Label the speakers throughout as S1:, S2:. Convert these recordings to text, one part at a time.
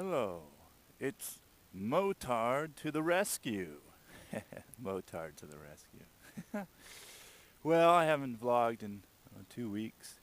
S1: Hello, it's Motard to the rescue. Motard to the rescue. Well, I haven't vlogged in 2 weeks,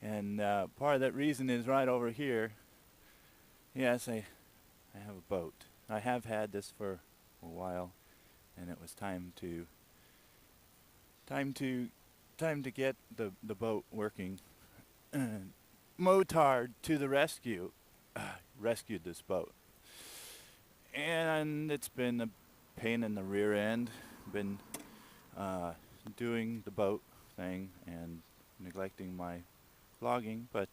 S1: and part of that reason is right over here. Yes, I have a boat. I have had this for a while, and it was time to time to get the boat working. Motard to the rescue. Rescued this boat. And it's been a pain in the rear end. Been uh, doing the boat thing and neglecting my vlogging. But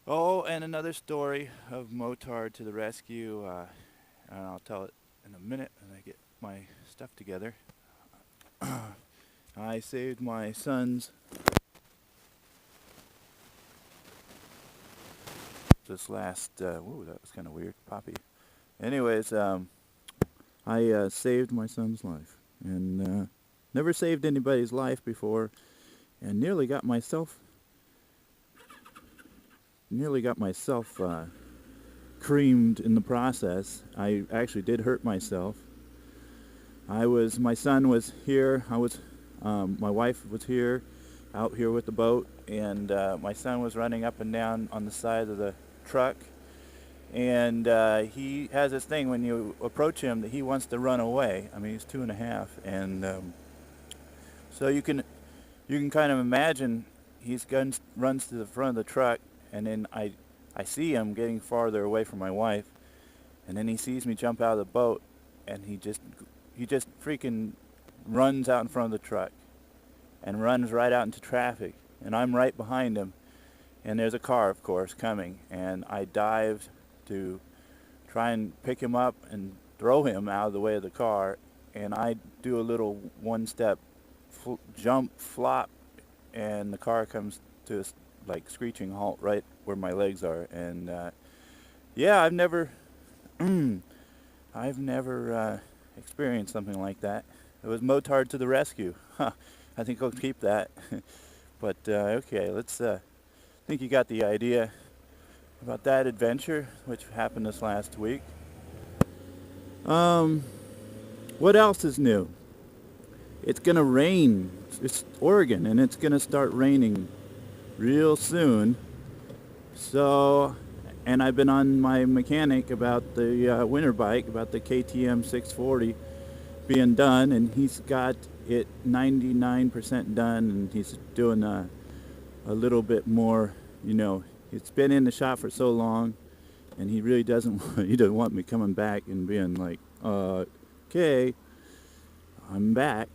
S1: oh, and another story of Motard to the rescue. And I'll tell it in a minute when I get my stuff together. I saved my son's this last. Whoa, that was kind of weird, Poppy. Anyways, I saved my son's life, and never saved anybody's life before, and nearly got myself creamed in the process. I actually did hurt myself. My son was here. My wife was here, out here with the boat, and my son was running up and down on the side of the truck. And he has this thing when you approach him that he wants to run away. I mean, he's 2.5, and so you can kind of imagine runs to the front of the truck, and then I see him getting farther away from my wife, and then he sees me jump out of the boat, and he just freaking runs out in front of the truck, and runs right out into traffic, and I'm right behind him, and there's a car, of course, coming, and I dived to try and pick him up and throw him out of the way of the car, and I do a little one-step jump flop, and the car comes to a like screeching halt right where my legs are. And yeah, I've never experienced something like that. It was Motard to the rescue. Huh, I think I'll keep that. But okay, let's think you got the idea about that adventure, which happened this last week. Um, what else is new? It's gonna rain. It's Oregon, and it's gonna start raining real soon. So, and I've been on my mechanic about the winter bike, about the KTM 640 being done, and he's got it 99% done, and he's doing a little bit more, it's been in the shop for so long, and he really doesn't he doesn't want me coming back and being like, okay, I'm back.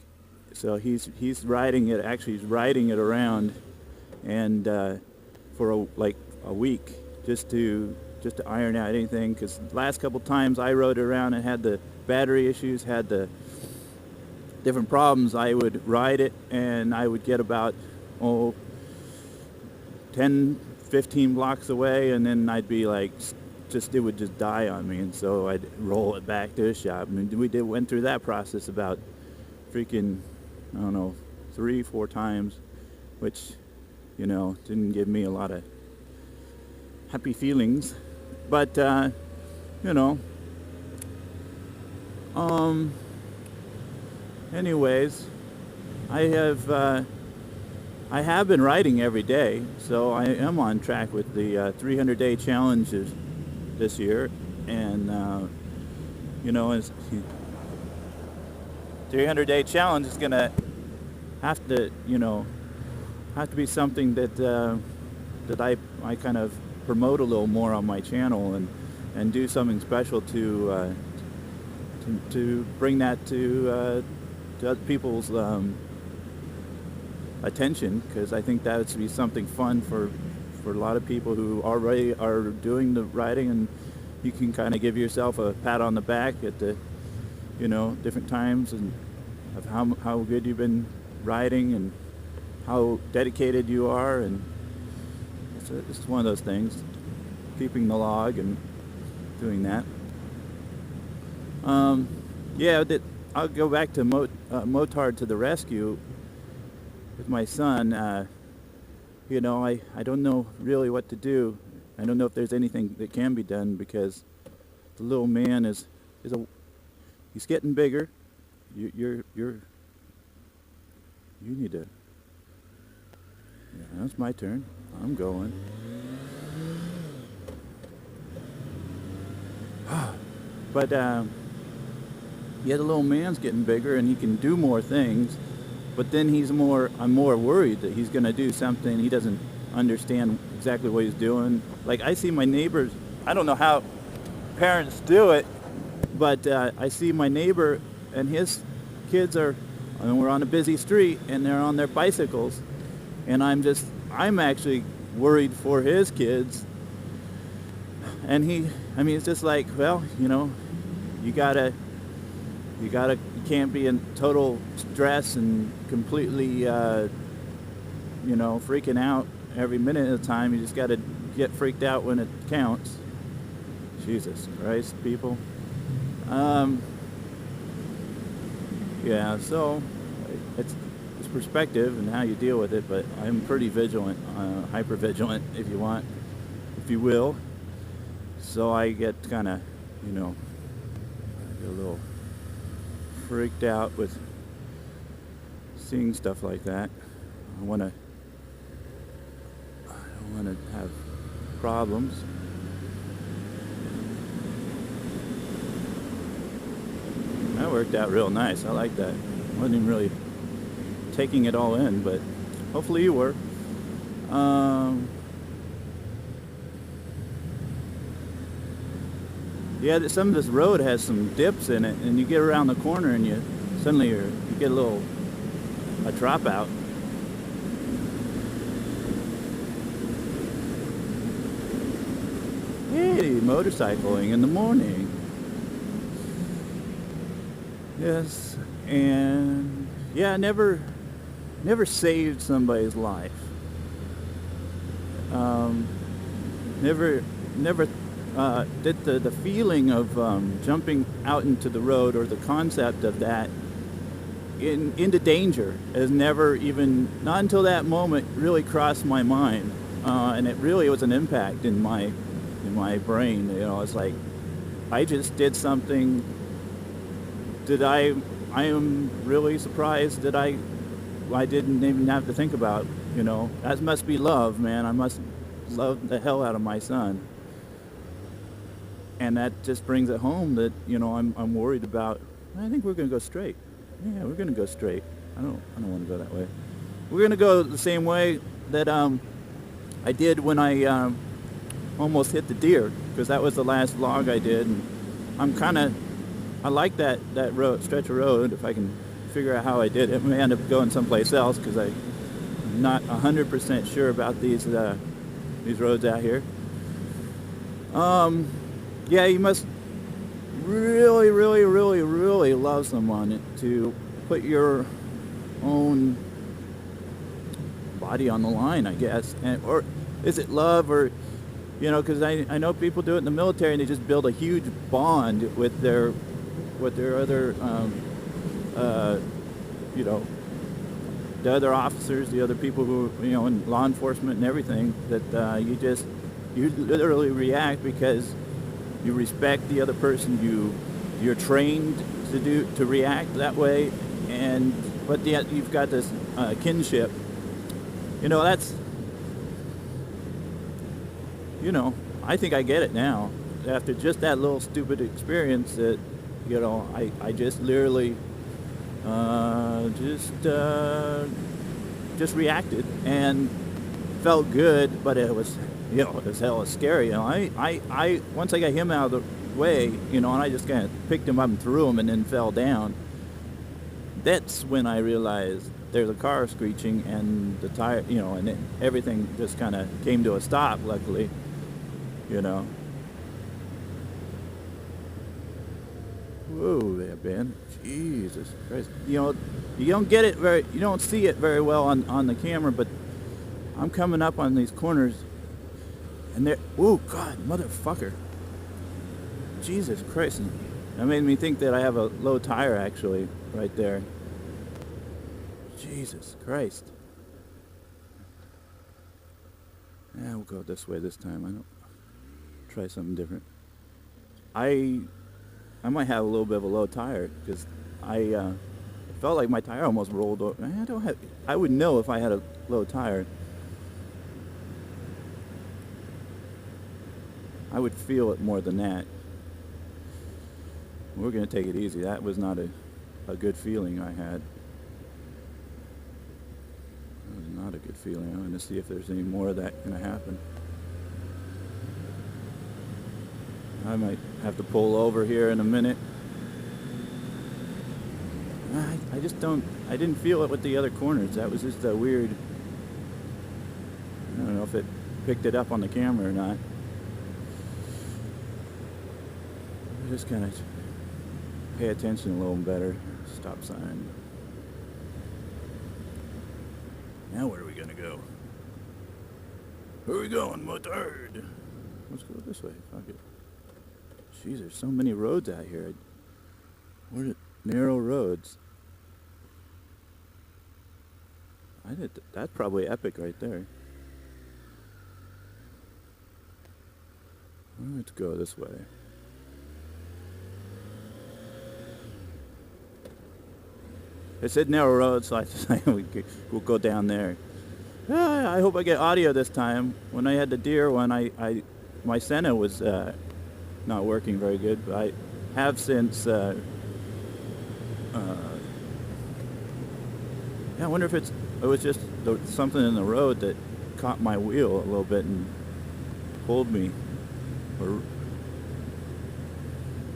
S1: So he's riding it. Actually, he's riding it around, and for a week, just to iron out anything. Because the last couple times I rode it around, it had the battery issues, had the different problems. I would ride it, and I would get about 10, 15 blocks away, and then I'd be like, it would just die on me, and so I'd roll it back to the shop. I mean, went through that process about freaking, I don't know, 3, 4 times, which, didn't give me a lot of happy feelings. But, anyways, I have been riding every day, so I am on track with the 300-day challenges this year, and it's 300-day challenge is gonna have to be something that I kind of promote a little more on my channel, and do something special to bring that to other people's attention, because I think that would be something fun for a lot of people who already are doing the riding, and you can kind of give yourself a pat on the back at the different times, and of how good you've been riding and how dedicated you are. And it's one of those things, keeping the log and doing that. Yeah, I'll go back to Motard to the rescue with my son. I don't know really what to do. I don't know if there's anything that can be done, because the little man he's getting bigger. You need to. Yeah, that's my turn. I'm going. But yeah, the little man's getting bigger and he can do more things. But then I'm more worried that he's going to do something he doesn't understand exactly what he's doing. Like, I see my neighbors. I don't know how parents do it, but I see my neighbor and his kids and we're on a busy street and they're on their bicycles, and I'm actually worried for his kids. And it's just like, well, you can't be in total stress and completely, freaking out every minute of the time. You just got to get freaked out when it counts. Jesus Christ, people. Yeah, so it's perspective and how you deal with it, but I'm pretty vigilant, hyper vigilant, if you will. So I get kind of, I get a little freaked out with seeing stuff like that. I don't want to have problems. That worked out real nice. I like that. I wasn't even really taking it all in, but hopefully you were. Yeah, some of this road has some dips in it, and you get around the corner and you get a drop out. Hey, motorcycling in the morning. Yes, and yeah, never saved somebody's life. Never did the feeling of jumping out into the road, or the concept of that into danger, has never even, not until that moment, really crossed my mind, and it really was an impact in my brain. It's like I just did something that I am really surprised that I didn't even have to think about. That must be love, man. I must love the hell out of my son. And that just brings it home that, I'm worried about. I think we're going to go straight. Yeah, we're going to go straight. I don't want to go that way. We're going to go the same way that I did when I almost hit the deer, because that was the last vlog I did. And I like that stretch of road. If I can figure out how I did it, I may end up going someplace else, because I'm not 100% sure about these roads out here. Yeah, you must really, really, really, really love someone to put your own body on the line, I guess. Or is it love, or, because I know people do it in the military, and they just build a huge bond with their other, the other officers, the other people who, in law enforcement and everything, that you literally react because you respect the other person. You're trained to react that way, but yet you've got this kinship. That's, I think I get it now after just that little stupid experience, that I just literally just reacted and felt good, but it was, it was hella scary. I once I got him out of the way, and I just kind of picked him up and threw him and then fell down. That's when I realized there's a car screeching, and the tire, and then everything just kind of came to a stop, luckily, Whoa there, Ben. Jesus Christ. You don't see it very well on the camera, but I'm coming up on these corners, and they're, oh God, motherfucker. Jesus Christ. That made me think that I have a low tire, actually, right there. Jesus Christ. Yeah, we'll go this way this time. Try something different. I I might have a little bit of a low tire because I felt like my tire almost rolled over. I don't have. I would know if I had a low tire. I would feel it more than that. We're gonna take it easy. That was not a good feeling I had. That was not a good feeling. I'm gonna see if there's any more of that gonna happen. I might have to pull over here in a minute. I just don't. I didn't feel it with the other corners. That was just a weird. I don't know if it picked it up on the camera or not. Just kind of pay attention a little better. Stop sign. Now where are we gonna go? Where are we going, motard? Let's go this way. Fuck it. Jeez, there's so many roads out here. What are narrow roads? That's probably epic right there. Let's go this way. It said narrow road, so I decided we'll go down there. I hope I get audio this time. When I had the deer one, my Senna was not working very good, but I have since. Yeah, I wonder if it was just something in the road that caught my wheel a little bit and pulled me. Or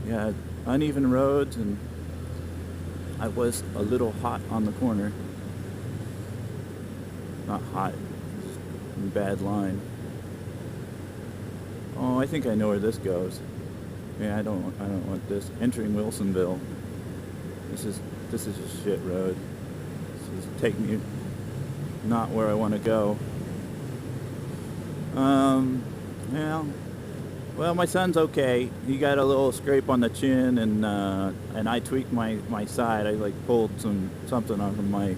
S1: yeah, uneven roads, and I was a little hot on the corner. Not hot, just in bad line. Oh, I think I know where this goes. Yeah, I don't want this. Entering Wilsonville. This is a shit road. This is taking me not where I want to go. Yeah. Well, my son's okay. He got a little scrape on the chin, and I tweaked my side. I like pulled something off of my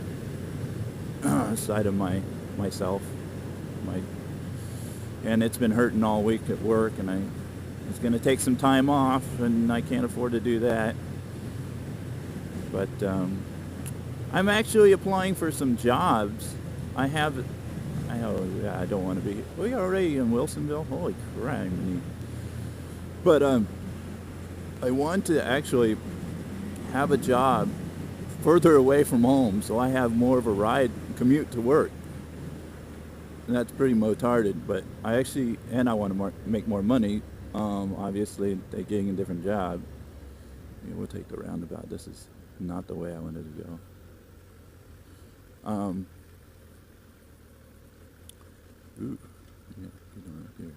S1: side of myself. And it's been hurting all week at work, and I was going to take some time off, and I can't afford to do that. But I'm actually applying for some jobs. I don't want to be. We are already in Wilsonville. Holy crap! But I want to actually have a job further away from home, so I have more of a commute to work. And that's pretty motarded, but I want to make more money. Obviously, getting a different job. Yeah, we'll take the roundabout. This is not the way I wanted to go. Ooh, yeah, get right here.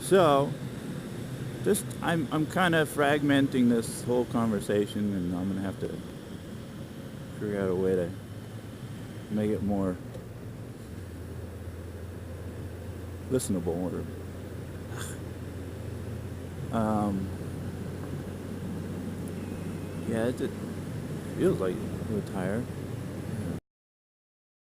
S1: So, I'm kind of fragmenting this whole conversation, and I'm gonna have to figure out a way to make it more listenable. Yeah, it feels like a little tired.